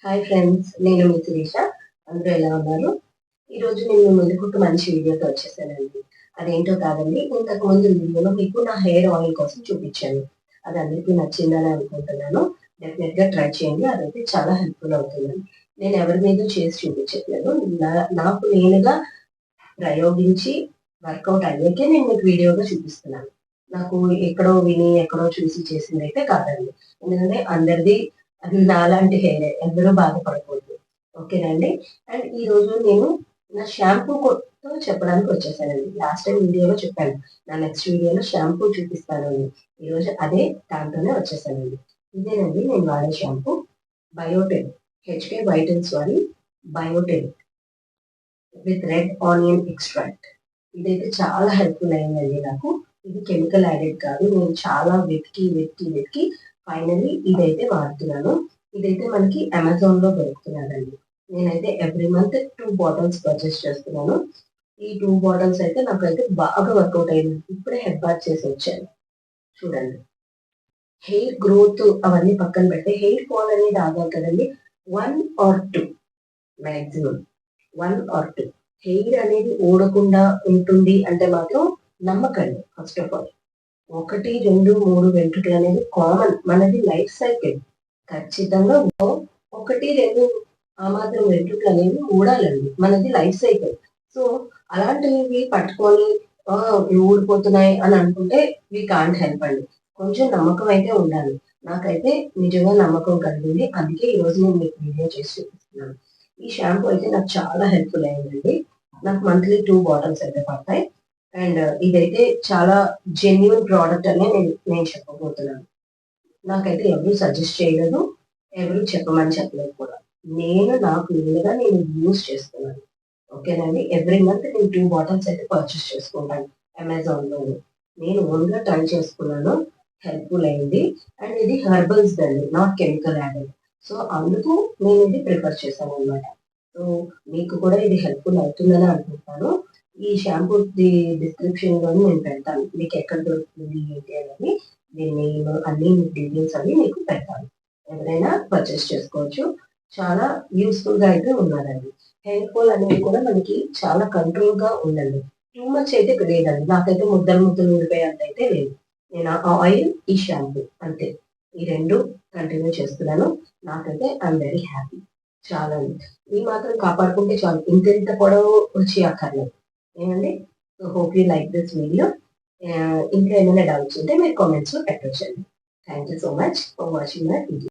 Hi friends, నేను మీ శిరీష. అందరూ ఎలా ఉన్నారు? ఈరోజు నేను మీకు ఒక మంచి వీడియోతో వచ్చేసానండి. అదేంటో కాదండి, ఇంతకు ముందు వీడియోలో మీకు నా హెయిర్ ఆయిల్ కోసం చూపించాను. అది అందరికీ నచ్చిందని అనుకుంటున్నాను. డెఫినెట్ గా ట్రై చేయండి, అదైతే చాలా హెల్ప్ఫుల్ అవుతుంది. నేను ఎవరి మీద చేసి చూపించట్లేదు, నాకు నేనుగా ప్రయోగించి వర్కౌట్ అయ్యాకే నేను మీకు వీడియోగా చూపిస్తున్నాను. నాకు ఎక్కడో విని ఎక్కడో చూసి చేసింది అయితే కాదండి. ఎందుకంటే అందరిది అది నాలాంటి హెయిర్, అందరూ బాధపడకూడదు. ఓకేనండి. అండ్ ఈ రోజు నేను నా షాంపూ తో చెప్పడానికి వచ్చేసానండి. లాస్ట్ టైం వీడియోలో చెప్పాను, నా నెక్స్ట్ వీడియోలో షాంపూ చూపిస్తానని. ఈరోజు అదే దాంతోనే వచ్చేసానండి. ఇదేనండి నేను వాడే shampoo, biotin, HK white and sorry biotin with red onion extract. ఇదైతే చాలా హెల్ప్ఫుల్ అయిందండి నాకు. ఇది కెమికల్ యాడెడ్ కాదు. నేను చాలా వెతికి వెతికి వెతికి ఫైనల్లీ ఇదైతే వాడుతున్నాను. ఇదైతే మనకి అమెజాన్ లో దొరుకుతున్నదండి. నేనైతే ఎవ్రీ మంత్ 2 బాటిల్స్ పర్చేస్ చేస్తున్నాను. ఈ 2 బాటిల్స్ అయితే నాకైతే బాగా వర్కౌట్ అయింది. ఇప్పుడే హెడ్ బాత్ చేసి వచ్చాను. చూడండి, హెయిర్ గ్రోత్ అవన్నీ పక్కన పెడితే హెయిర్ ఫాల్ అనేది ఆగాలి కదండి. 1 or 2 మాక్సిమం, 1 or 2 హెయిర్ అనేది ఊడకుండా ఉంటుంది అంటే మాత్రం నమ్మకండి. ఫస్ట్ ఆఫ్ ఆల్ 1, 2, 3 వెంట్రుకలు అనేది కామన్, మనది లైఫ్ సైకిల్. ఖచ్చితంగా 1, 2 ఆ మాత్రం వెంట్రుకలు అనేవి ఊడాలండి, మనది లైఫ్ సైకిల్. సో అలాంటివి పట్టుకొని ఇవి ఊడిపోతున్నాయి అని అనుకుంటే వి కాంట్ హెల్ప్ అండి. కొంచెం నమ్మకం అయితే ఉండాలి. నాకైతే నిజంగా నమ్మకం కలిగింది, అందుకే ఈరోజు నేను మీకు వీడియో చేసి చూపిస్తున్నాను. ఈ షాంపూ అయితే నాకు చాలా హెల్ప్ఫుల్ అయిందండి. నాకు మంత్లీ 2 బాటిల్స్ అయితే పడతాయి. అండ్ ఇదైతే చాలా జెన్యున్ ప్రోడక్ట్ అనే నేను చెప్పబోతున్నాను. నాకైతే ఎవరు సజెస్ట్ చేయలేదు, ఎవరు చెప్పమని చెప్పలేదు కూడా. నాకు నేనుగా నేను యూజ్ చేస్తున్నాను. ఓకేనండి. ఎవ్రీ మంత్ నేను 2 బాటిల్స్ అయితే పర్చేస్ చేసుకుంటాను అమెజాన్ లో. నేను ఓన్గా ట్రై చేసుకున్నాను, హెల్ప్ఫుల్ అయింది. అండ్ ఇది herbals Dandi, not chemical added. So అందుకు నేను ఇది ప్రిఫర్ చేశాను అనమాట. సో మీకు కూడా ఇది హెల్ప్ఫుల్ అవుతుందని అనుకుంటాను. ఈ షాంపూ డిస్క్రిప్షన్ లో నేను పెడతాను, మీకు ఎక్కడ దొరుకుతుంది ఏంటి అనేది. దీని నేమ్ అన్ని డీటెయిల్స్ అవి మీకు పెడతాను. ఎవరైనా పర్చేస్ చేసుకోవచ్చు. చాలా యూస్ఫుల్ గా అయితే ఉన్నదండి. హెయిర్ ఫాల్ అనేది కూడా మనకి చాలా కంట్రోల్ గా ఉందండి. టూ మచ్ అయితే లేదండి. నాకైతే ముద్దలు ముద్దలు ఊడిపోయేంత అయితే లేదు. నేను ఆ ఆయిల్, ఈ షాంపూ అంతే, ఈ రెండు కంటిన్యూ చేస్తున్నాను. నాకైతే ఐఎమ్ వెరీ హ్యాపీ. చాలా ఈ మాత్రం కాపాడుకుంటే చాలు, ఇంత పొడవు వచ్చి అక్కర్లేదు. ఏమండి? So hope you like this video. ఇంకా ఏమైనా డౌట్స్ ఉంటే మీరు కామెంట్స్ లో పెట్టొచ్చండి. Thank you so much for watching my video.